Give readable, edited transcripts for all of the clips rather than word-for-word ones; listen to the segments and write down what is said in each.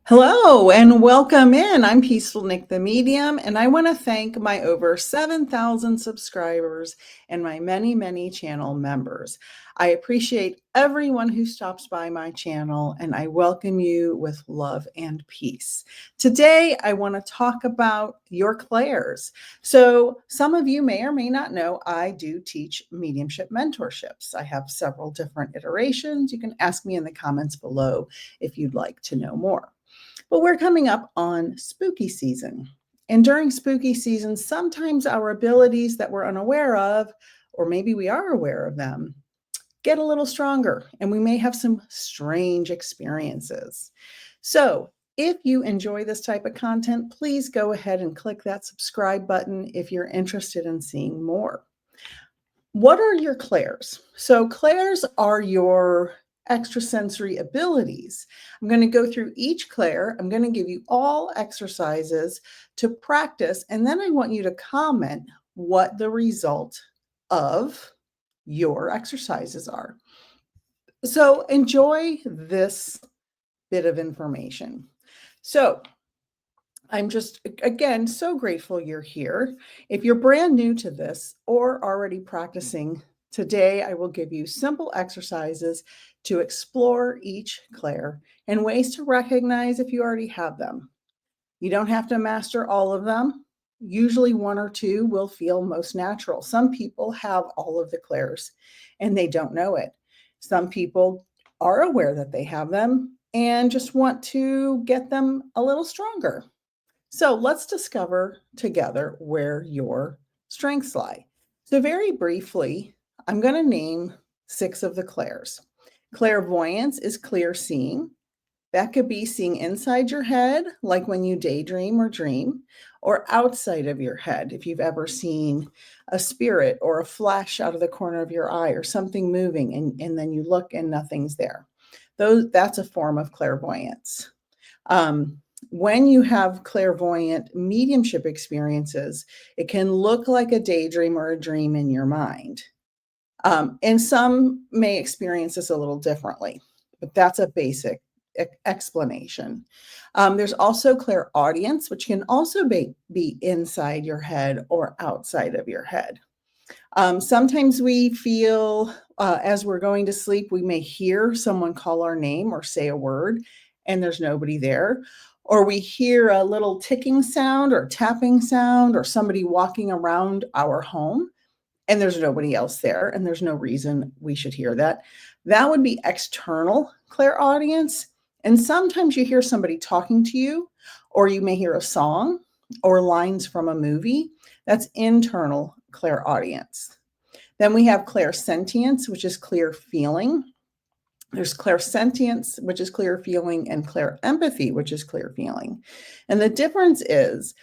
Hello and welcome in. I'm Peaceful Nik the Medium, and I want to thank my over 7,000 subscribers and my many channel members. I appreciate everyone who stops by my channel, and I welcome you with love and peace. Today, I want to talk about your clairs. So some of you may or may not know, I do teach mediumship mentorships. I have several different iterations. You can ask me in the comments below if you'd like to know more. But we're coming up on spooky season. And during spooky season, sometimes our abilities that we're unaware of, or maybe we are aware of them, get a little stronger, and we may have some strange experiences. So if you enjoy this type of content, please go ahead and click that subscribe button if you're interested in seeing more. What are your clairs? So clairs are your extrasensory abilities. I'm going to go through each clair. I'm going to give you all exercises to practice, and then I want you to comment what the result of your exercises are. So enjoy this bit of information. So I'm just, again, so grateful you're here. If you're brand new to this or already practicing, today I will give you simple exercises to explore each clair and ways to recognize if you already have them. You don't have to master all of them. Usually one or two will feel most natural. Some people have all of the clairs and they don't know it. Some people are aware that they have them and just want to get them a little stronger. So let's discover together where your strengths lie. So very briefly, I'm going to name 6 of the clairs. Clairvoyance is clear seeing. That could be seeing inside your head, like when you daydream or dream, or outside of your head, if you've ever seen a spirit or a flash out of the corner of your eye or something moving, and then you look and nothing's there. That's a form of clairvoyance. When you have clairvoyant mediumship experiences, it can look like a daydream or a dream in your mind. And some may experience this a little differently, but that's a basic explanation. There's also clairaudience, which can also be inside your head or outside of your head. Sometimes we feel as we're going to sleep, we may hear someone call our name or say a word, and there's nobody there. Or we hear a little ticking sound or tapping sound or somebody walking around our home, and there's nobody else there, and there's no reason we should hear that. That would be external clairaudience. And sometimes you hear somebody talking to you, or you may hear a song or lines from a movie. That's internal clairaudience. Then we have clairsentience, which is clear feeling. There's clairsentience, which is clear feeling, and clairempathy, which is clear feeling. And the difference is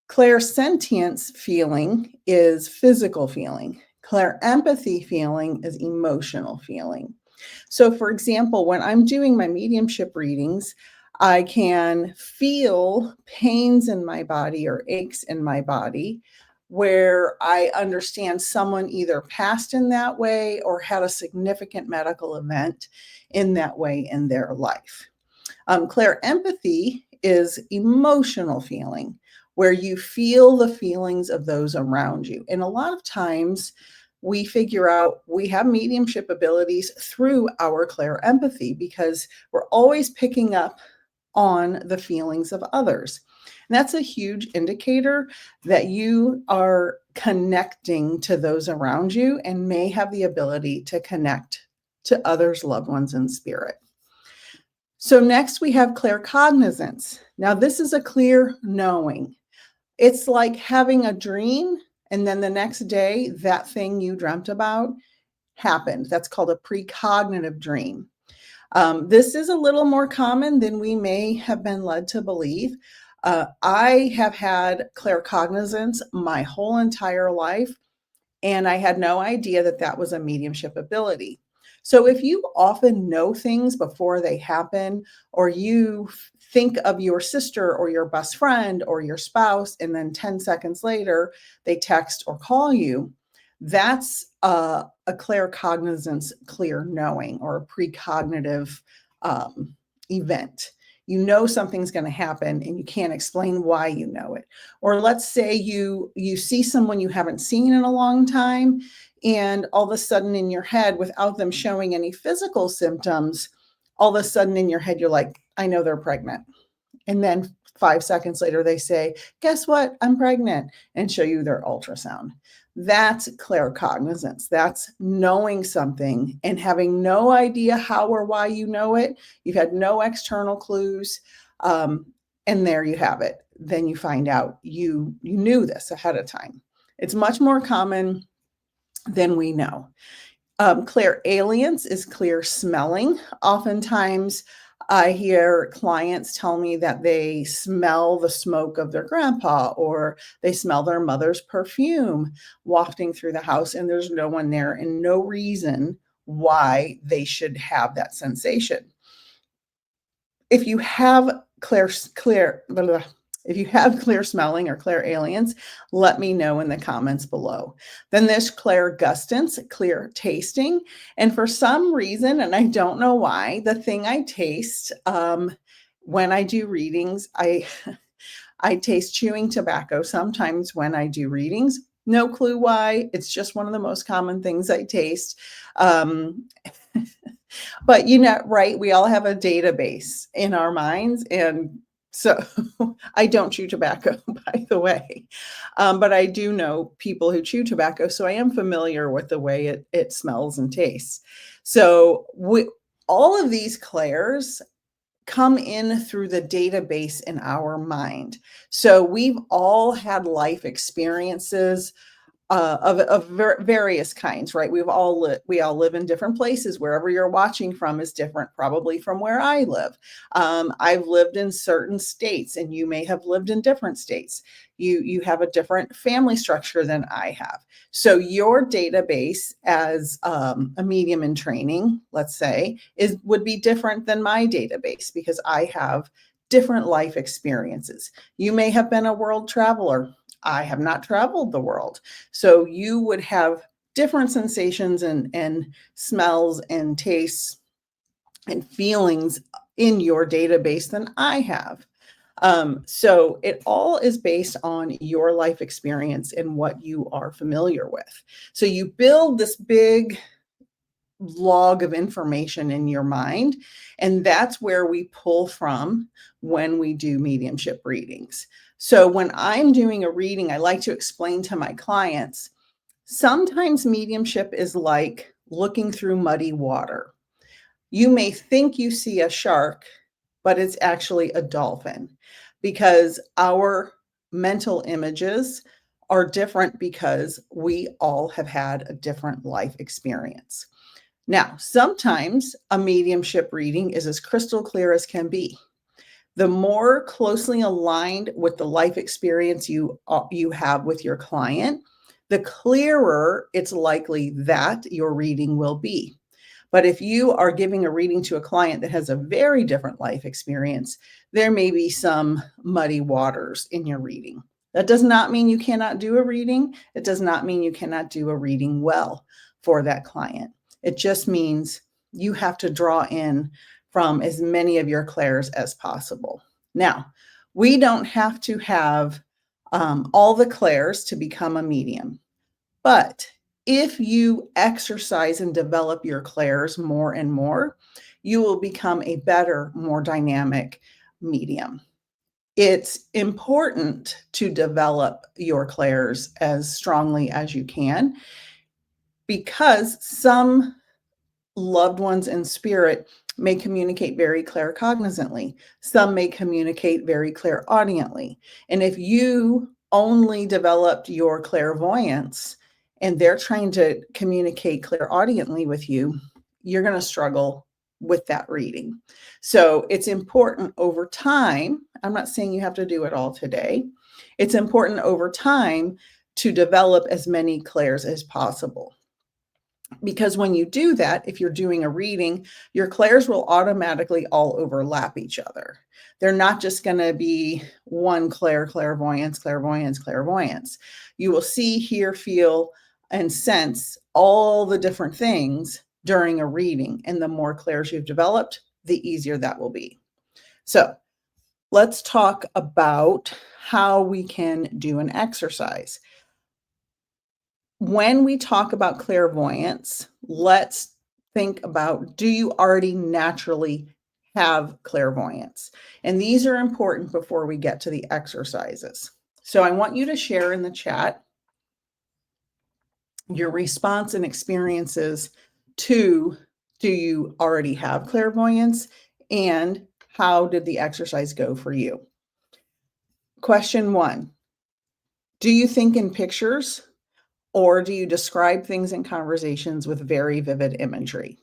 clairsentience feeling is physical feeling. Clairempathy feeling is emotional feeling. So for example, when I'm doing my mediumship readings, I can feel pains in my body or aches in my body where I understand someone either passed in that way or had a significant medical event in that way in their life. Clairempathy is emotional feeling, where you feel the feelings of those around you. And a lot of times we figure out we have mediumship abilities through our clairempathy because we're always picking up on the feelings of others. And that's a huge indicator that you are connecting to those around you and may have the ability to connect to others, loved ones in spirit. So next we have claircognizance. Now this is a clear knowing. It's like having a dream and then the next day that thing you dreamt about happened. That's called a precognitive dream. This is a little more common than we may have been led to believe. I have had claircognizance my whole entire life, and I had no idea that that was a mediumship ability. So if you often know things before they happen, or you think of your sister or your best friend or your spouse, and then 10 seconds later they text or call you, that's a claircognizance, clear knowing, or a precognitive event. You know something's going to happen and you can't explain why you know it. Or let's say you see someone you haven't seen in a long time, and all of a sudden in your head, without them showing any physical symptoms, all of a sudden in your head you're like, I know they're pregnant. And then 5 seconds later, they say, guess what? I'm pregnant, and show you their ultrasound. That's claircognizance. That's knowing something and having no idea how or why you know it. You've had no external clues. And there you have it. Then you find out you knew this ahead of time. It's much more common than we know. Clairalience is clear smelling. Oftentimes, I hear clients tell me that they smell the smoke of their grandpa, or they smell their mother's perfume wafting through the house, and there's no one there and no reason why they should have that sensation. If you have clear smelling or clairalience, let me know in the comments below. Then there's clairgustance, clear tasting. And for some reason, and I don't know why, the thing I taste when I do readings, I taste chewing tobacco sometimes when I do readings. No clue why. It's just one of the most common things I taste. But right, we all have a database in our minds. And so I don't chew tobacco, by the way. But I do know people who chew tobacco. So I am familiar with the way it smells and tastes. So all of these clairs come in through the database in our mind. So we've all had life experiences of various kinds, right? We all live in different places. Wherever you're watching from is different, probably from where I live. I've lived in certain states, and you may have lived in different states. You have a different family structure than I have. So your database as a medium in training, let's say, would be different than my database because I have different life experiences. You may have been a world traveler. I have not traveled the world. So you would have different sensations and smells and tastes and feelings in your database than I have. So it all is based on your life experience and what you are familiar with. So you build this big log of information in your mind, and that's where we pull from when we do mediumship readings. So when I'm doing a reading, I like to explain to my clients, sometimes mediumship is like looking through muddy water. You may think you see a shark, but it's actually a dolphin, because our mental images are different because we all have had a different life experience. Now, sometimes a mediumship reading is as crystal clear as can be. The more closely aligned with the life experience you have with your client, the clearer it's likely that your reading will be. But if you are giving a reading to a client that has a very different life experience, there may be some muddy waters in your reading. That does not mean you cannot do a reading. It does not mean you cannot do a reading well for that client. It just means you have to draw in from as many of your clairs as possible. Now, we don't have to have all the clairs to become a medium, but if you exercise and develop your clairs more and more, you will become a better, more dynamic medium. It's important to develop your clairs as strongly as you can, because some loved ones in spirit may communicate very claircognizantly. Some may communicate very clairaudiently. And if you only developed your clairvoyance and they're trying to communicate clairaudiently with you, you're going to struggle with that reading. So it's important over time. I'm not saying you have to do it all today. It's important over time to develop as many clairs as possible. Because when you do that, if you're doing a reading, your clairs will automatically all overlap each other. They're not just going to be one clairvoyance, clairvoyance, clairvoyance. You will see, hear, feel, and sense all the different things during a reading. And the more clairs you've developed, the easier that will be. So let's talk about how we can do an exercise. When we talk about clairvoyance, let's think about, do you already naturally have clairvoyance? And these are important before we get to the exercises. So I want you to share in the chat your response and experiences to, do you already have clairvoyance, and how did the exercise go for you? Question 1, do you think in pictures, or do you describe things in conversations with very vivid imagery?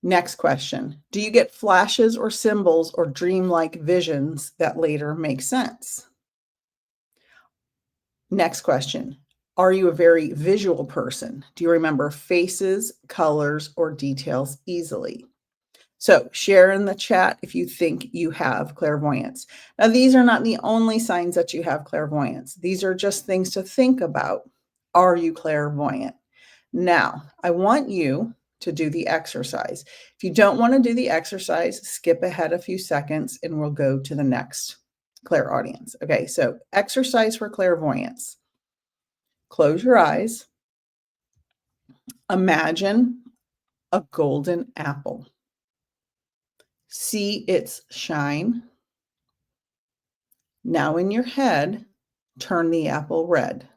Next question, do you get flashes or symbols or dreamlike visions that later make sense? Next question, are you a very visual person? Do you remember faces, colors, or details easily? So share in the chat if you think you have clairvoyance. Now, these are not the only signs that you have clairvoyance. These are just things to think about. Are you clairvoyant? Now, I want you to do the exercise. If you don't want to do the exercise, skip ahead a few seconds and we'll go to the next clairaudience. Okay, so exercise for clairvoyance. Close your eyes. Imagine a golden apple. See its shine. Now in your head, turn the apple red.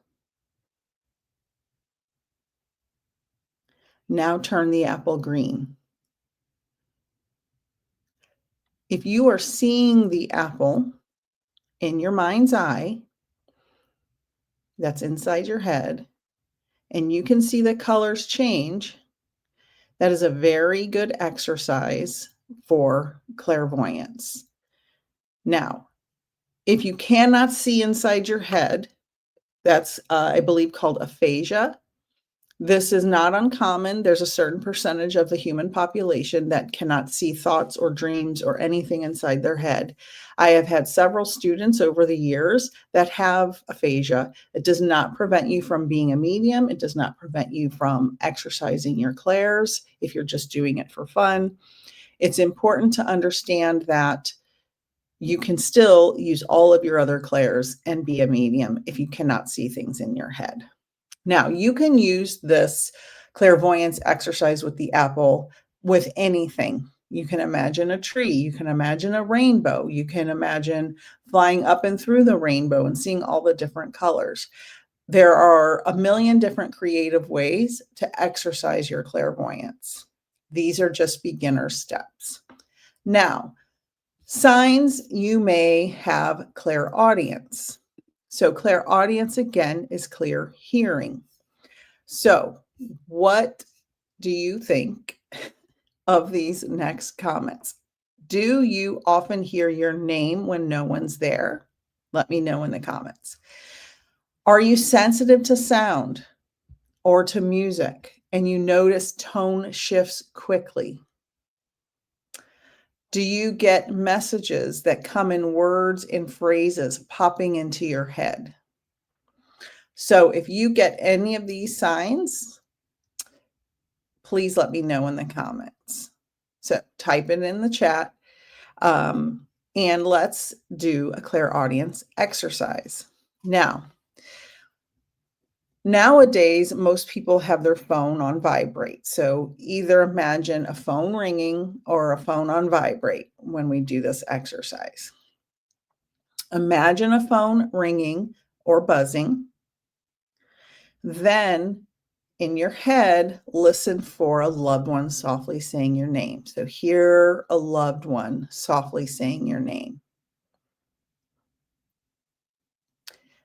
Now turn the apple green. If you are seeing the apple in your mind's eye, that's inside your head, and you can see the colors change, that is a very good exercise for clairvoyance. Now, if you cannot see inside your head, that's, I believe, called aphasia. This is not uncommon. There's a certain percentage of the human population that cannot see thoughts or dreams or anything inside their head. I have had several students over the years that have aphasia. It does not prevent you from being a medium. It does not prevent you from exercising your clairs if you're just doing it for fun. It's important to understand that you can still use all of your other clairs and be a medium if you cannot see things in your head. Now, you can use this clairvoyance exercise with the apple with anything. You can imagine a tree, you can imagine a rainbow, you can imagine flying up and through the rainbow and seeing all the different colors. There are a million different creative ways to exercise your clairvoyance. These are just beginner steps. Now, signs you may have clairaudience. So clairaudience, again, is clear hearing. So what do you think of these next comments? Do you often hear your name when no one's there? Let me know in the comments. Are you sensitive to sound or to music and you notice tone shifts quickly? Do you get messages that come in words and phrases popping into your head? So if you get any of these signs, please let me know in the comments. So type it in the chat, and let's do a clairaudience exercise. Now, nowadays, most people have their phone on vibrate. So either imagine a phone ringing or a phone on vibrate when we do this exercise. Imagine a phone ringing or buzzing. Then in your head, listen for a loved one softly saying your name. So hear a loved one softly saying your name.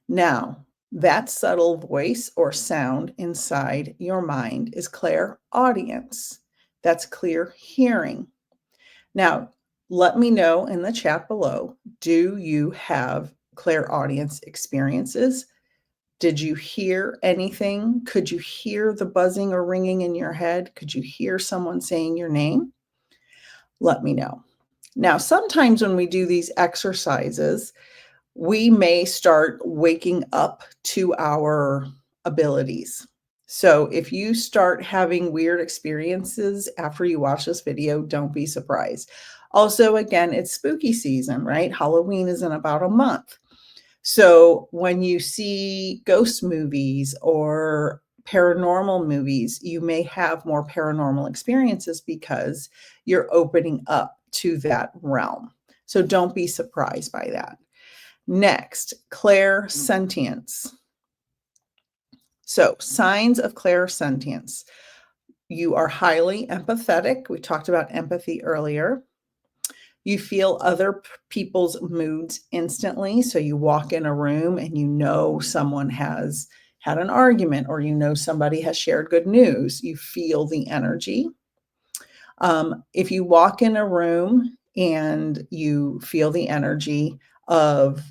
Now, that subtle voice or sound inside your mind is clairaudience. That's clear hearing. Now, let me know in the chat below, do you have clairaudience experiences? Did you hear anything? Could you hear the buzzing or ringing in your head? Could you hear someone saying your name? Let me know. Now, sometimes when we do these exercises, we may start waking up to our abilities. So if you start having weird experiences after you watch this video, don't be surprised. Also, again, it's spooky season, right? Halloween is in about a month. So when you see ghost movies or paranormal movies, you may have more paranormal experiences because you're opening up to that realm. So don't be surprised by that. Next, clairsentience. So, signs of clairsentience. You are highly empathetic. We talked about empathy earlier. You feel other people's moods instantly. So you walk in a room and you know someone has had an argument or you know somebody has shared good news. You feel the energy. If you walk in a room and you feel the energy of,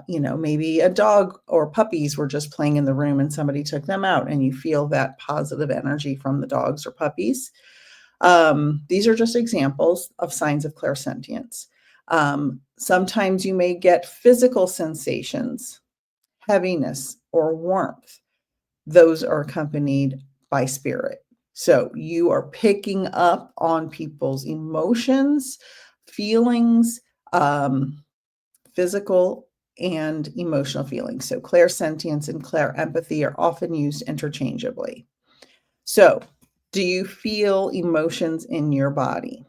maybe a dog or puppies were just playing in the room and somebody took them out and you feel that positive energy from the dogs or puppies. These are just examples of signs of clairsentience. Sometimes you may get physical sensations, heaviness, or warmth. Those are accompanied by spirit. So you are picking up on people's emotions, feelings, physical and emotional feelings. So clairsentience and clairempathy are often used interchangeably. So, do you feel emotions in your body?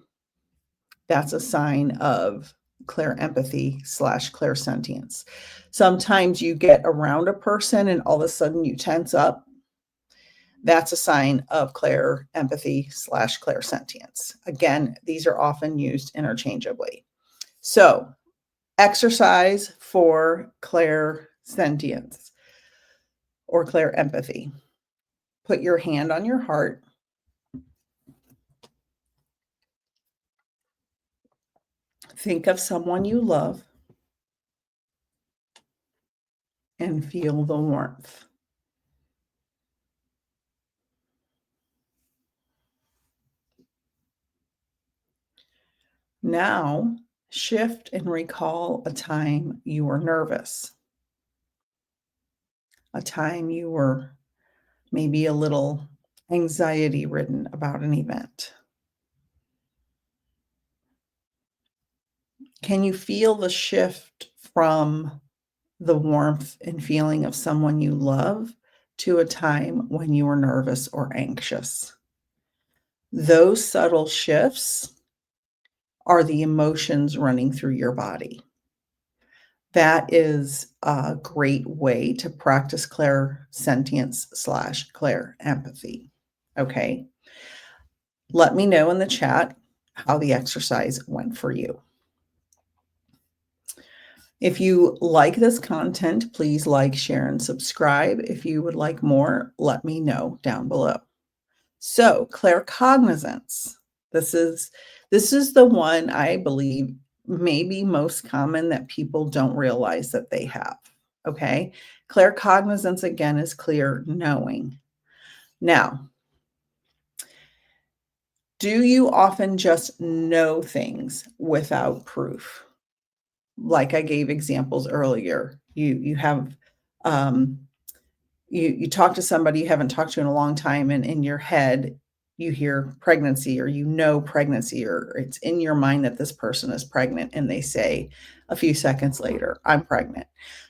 That's a sign of clairempathy / clairsentience. Sometimes you get around a person and all of a sudden you tense up. That's a sign of clairempathy / clairsentience. Again, these are often used interchangeably. So, exercise for clairsentience or clairempathy. Put your hand on your heart. Think of someone you love and feel the warmth. Now, shift and recall a time you were nervous, a time you were maybe a little anxiety ridden about an event. Can you feel the shift from the warmth and feeling of someone you love to a time when you were nervous or anxious? Those subtle shifts are the emotions running through your body. That is a great way to practice clairsentience / clairempathy. Okay. Let me know in the chat how the exercise went for you. If you like this content, please like, share, and subscribe. If you would like more, let me know down below. So, claircognizance. This is the one I believe maybe most common that people don't realize that they have. Okay. Claircognizance again is clear knowing. Now, do you often just know things without proof? Like I gave examples earlier. You have you talk to somebody you haven't talked to in a long time, and in your head you hear pregnancy, or pregnancy, or it's in your mind that this person is pregnant, and they say a few seconds later, I'm pregnant.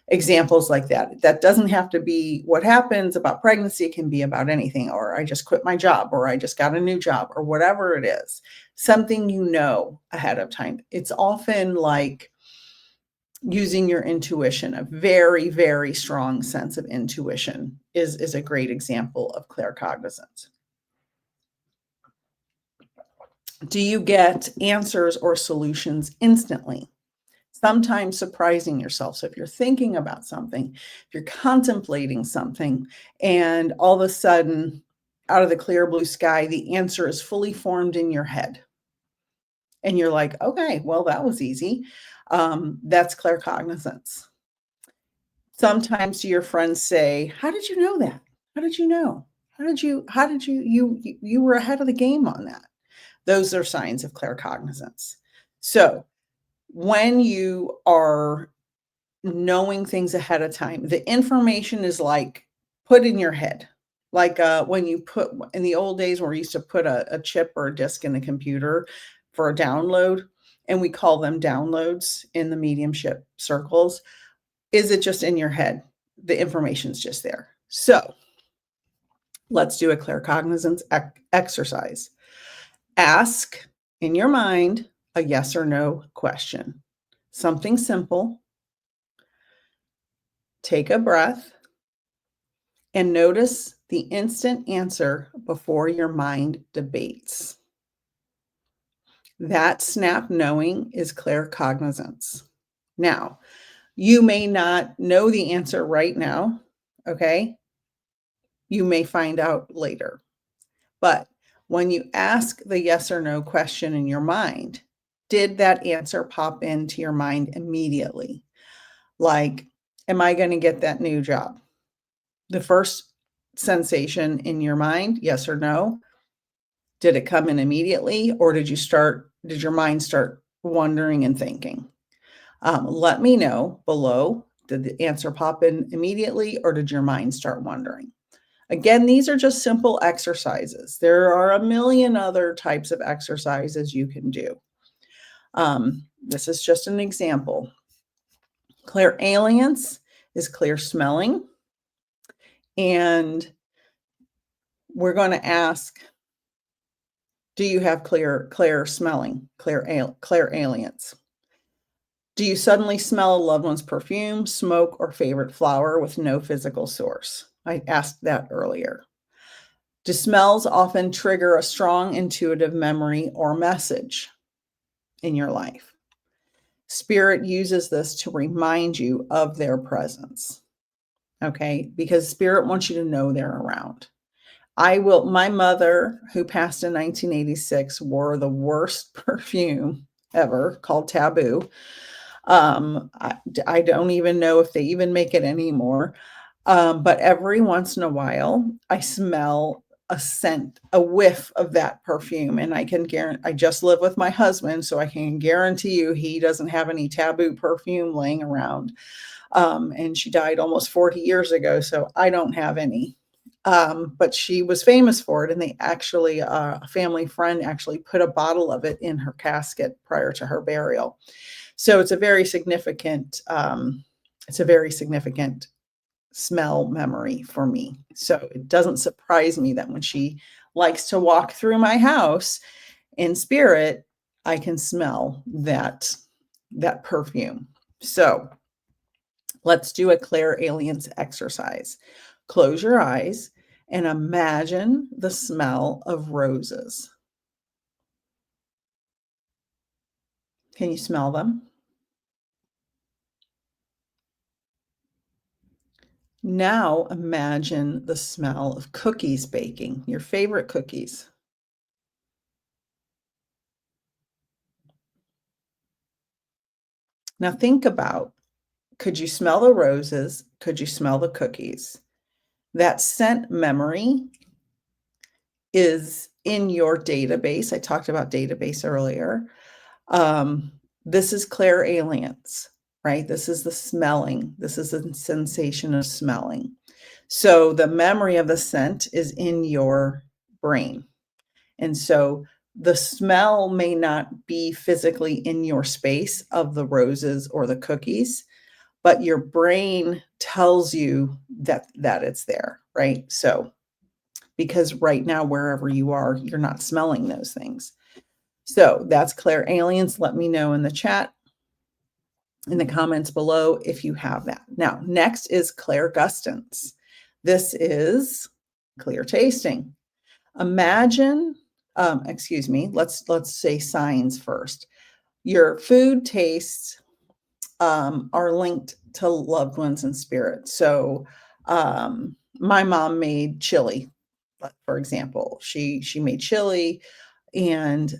Examples like that. That doesn't have to be what happens about pregnancy. It can be about anything, or I just quit my job, or I just got a new job, or whatever it is. Something you know ahead of time. It's often like using your intuition. A very, very strong sense of intuition is a great example of claircognizance. Do you get answers or solutions instantly? Sometimes surprising yourself. So if you're thinking about something, if you're contemplating something, and all of a sudden, out of the clear blue sky, the answer is fully formed in your head. And you're like, okay, well, that was easy. That's claircognizance. Sometimes your friends say, "How did you know that? How did you know? You were ahead of the game on that." Those are signs of claircognizance. So, when you are knowing things ahead of time, the information is like put in your head. Like when you put in the old days where we used to put a chip or a disk in the computer for a download, and we call them downloads in the mediumship circles. Is it just in your head? The information's just there. So let's do a claircognizance exercise. Ask in your mind a yes or no question. Something simple. Take a breath and notice the instant answer before your mind debates. That snap knowing is claircognizance. Now, you may not know the answer right now, okay? You may find out later. But when you ask the yes or no question in your mind, did that answer pop into your mind immediately? Like, am I going to get that new job? The first sensation in your mind, yes or no? Did it come in immediately, or did your mind start wondering and thinking? Let me know below. Did the answer pop in immediately, or did your mind start wondering? Again, these are just simple exercises. There are a million other types of exercises you can do. This is just an example. Clairalience is clear smelling. And we're going to ask, do you have clear smelling, clairalience? Do you suddenly smell a loved one's perfume, smoke, or favorite flower with no physical source? I asked that earlier. Do smells often trigger a strong intuitive memory or message in your life? Spirit uses this to remind you of their presence, okay? Because Spirit wants you to know they're around. My mother, who passed in 1986, wore the worst perfume ever called Taboo. I don't even know if they even make it anymore. But every once in a while, I smell a scent, a whiff of that perfume. And I just live with my husband, so I can guarantee you he doesn't have any Taboo perfume laying around. And she died almost 40 years ago, so I don't have any. But she was famous for it, and they actually, a family friend actually put a bottle of it in her casket prior to her burial. So it's a very significant smell memory for me. So it doesn't surprise me that when she likes to walk through my house in spirit, I can smell that perfume. So let's do a clairalience exercise. Close your eyes and imagine the smell of roses. Can you smell them? Now imagine the smell of cookies baking, your favorite cookies. Now think about, could you smell the roses? Could you smell the cookies? That scent memory is in your database. I talked about database earlier. This is clairalience, right? This is the smelling. This is the sensation of smelling. So the memory of the scent is in your brain. And so the smell may not be physically in your space of the roses or the cookies, but your brain tells you that it's there, right? So because right now, wherever you are, you're not smelling those things. So that's clairalience. Let me know in the chat, in the comments below, if you have that. Now, next is clairgustance. This is clear tasting. Imagine, let's say signs first. Your food tastes are linked to loved ones and spirit. So my mom made chili, for example. She made chili, and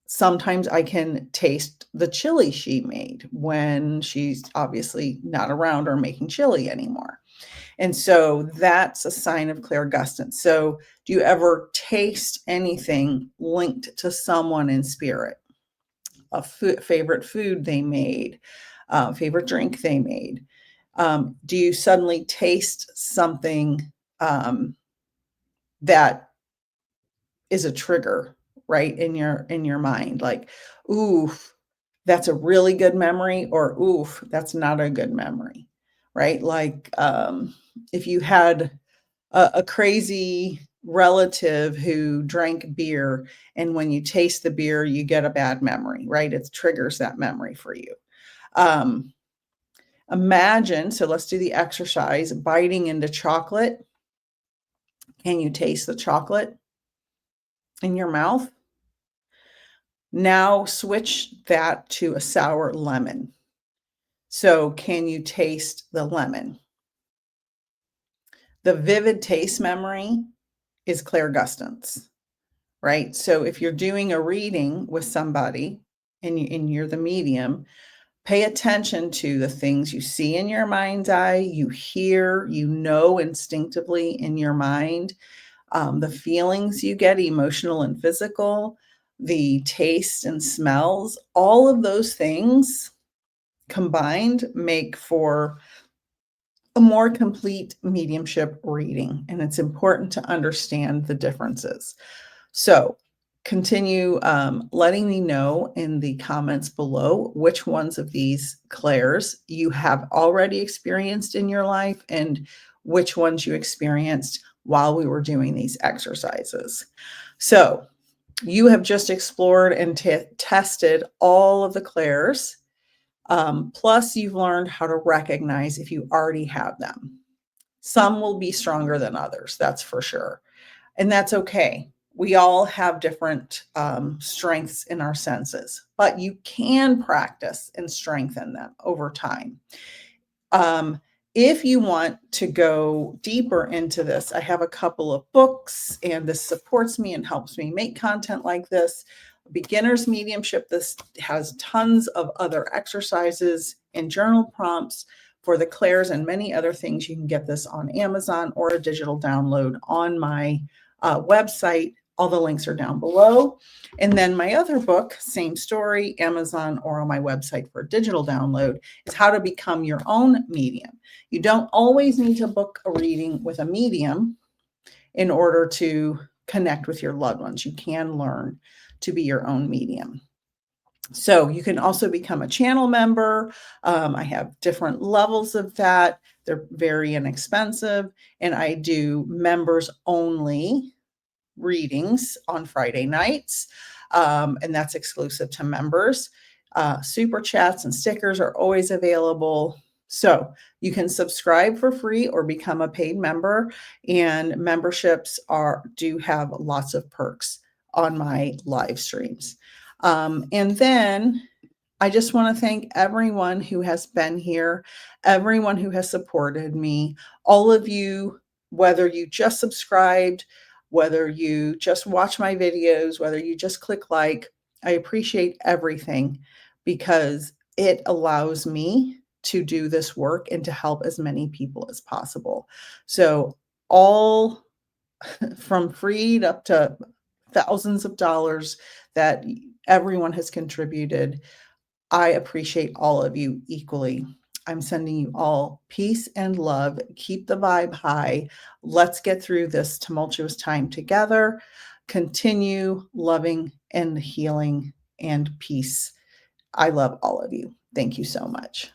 sometimes I can taste the chili she made when she's obviously not around or making chili anymore. And so that's a sign of clairgustance. So do you ever taste anything linked to someone in spirit? A favorite food they made, favorite drink they made. Do you suddenly taste something that is a trigger, right, in your mind, like, ooh, that's a really good memory, or oof, that's not a good memory, right? Like, if you had a crazy relative who drank beer, and when you taste the beer, you get a bad memory, right? It triggers that memory for you. Um, Imagine, so let's do the exercise, biting into chocolate. Can you taste the chocolate in your mouth? Now switch that to a sour lemon. So can you taste the lemon? The vivid taste memory is clairgustance, right? So if you're doing a reading with somebody and you're the medium, pay attention to the things you see in your mind's eye, you hear, you know instinctively in your mind, the feelings you get, emotional and physical, the taste and smells, all of those things combined make for a more complete mediumship reading. And it's important to understand the differences. So continue letting me know in the comments below which ones of these clairs you have already experienced in your life and which ones you experienced while we were doing these exercises. So you have just explored and tested all of the clairs. Plus, you've learned how to recognize if you already have them. Some will be stronger than others, that's for sure. And that's okay. We all have different strengths in our senses, but you can practice and strengthen them over time. Um, if you want to go deeper into this, I have a couple of books, and this supports me and helps me make content like this. Beginner's Mediumship. This has tons of other exercises and journal prompts for the clairs and many other things. You can get this on Amazon or a digital download on my website. All the links are down below. And then my other book, same story, Amazon or on my website for a digital download, is How to Become Your Own Medium. You don't always need to book a reading with a medium in order to connect with your loved ones. You can learn to be your own medium. So you can also become a channel member. I have different levels of that. They're very inexpensive. And I do members only readings on Friday nights. And that's exclusive to members. Super chats and stickers are always available. So you can subscribe for free or become a paid member. And memberships do have lots of perks on my live streams. And then I just want to thank everyone who has been here, everyone who has supported me, all of you, whether you just subscribed, whether you just watch my videos, whether you just click like. I appreciate everything because it allows me to do this work and to help as many people as possible. So all from free up to thousands of dollars that everyone has contributed, I appreciate all of you equally. I'm sending you all peace and love. Keep the vibe high. Let's get through this tumultuous time together. Continue loving and healing and peace. I love all of you. Thank you so much.